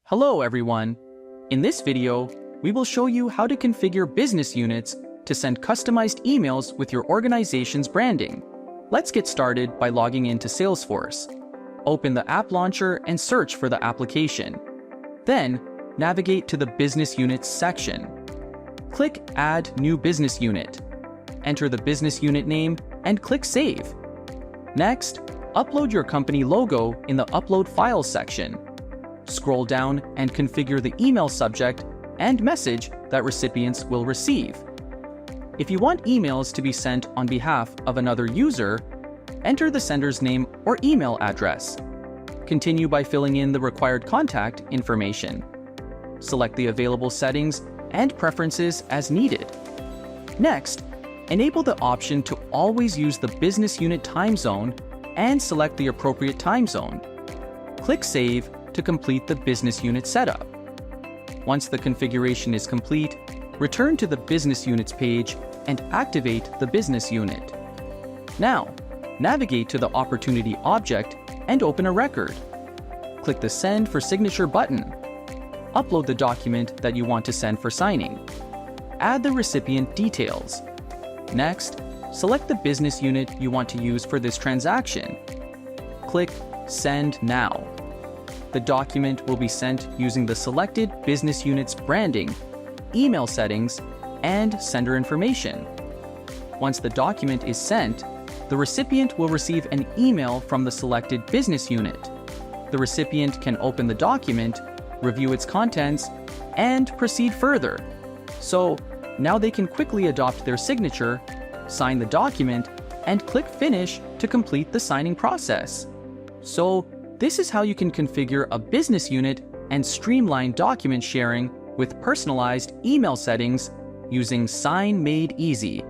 Hello everyone! In this video, we will show you how to configure business units to send customized emails with your organization's branding. Let's get started by logging into Salesforce. Open the app launcher and search for the application. Then, navigate to the Business Units section. Click Add New Business Unit. Enter the business unit name and click Save. Next, upload your company logo in the Upload Files section. Scroll down and configure the email subject and message that recipients will receive. If you want emails to be sent on behalf of another user, enter the sender's name or email address. Continue by filling in the required contact information. Select the available settings and preferences as needed. Next, enable the option to always use the business unit time zone and select the appropriate time zone. Click Save to complete the business unit setup. Once the configuration is complete, return to the Business Units page and activate the business unit. Now, navigate to the Opportunity object and open a record. Click the Send for Signature button. Upload the document that you want to send for signing. Add the recipient details. Next, select the business unit you want to use for this transaction. Click Send Now. The document will be sent using the selected business unit's branding, email settings, and sender information. Once the document is sent, the recipient will receive an email from the selected business unit. The recipient can open the document, review its contents, and proceed further. So now they can quickly adopt their signature, sign the document, and click Finish to complete the signing process. So this is how you can configure a business unit and streamline document sharing with personalized email settings using Sign Made Easy.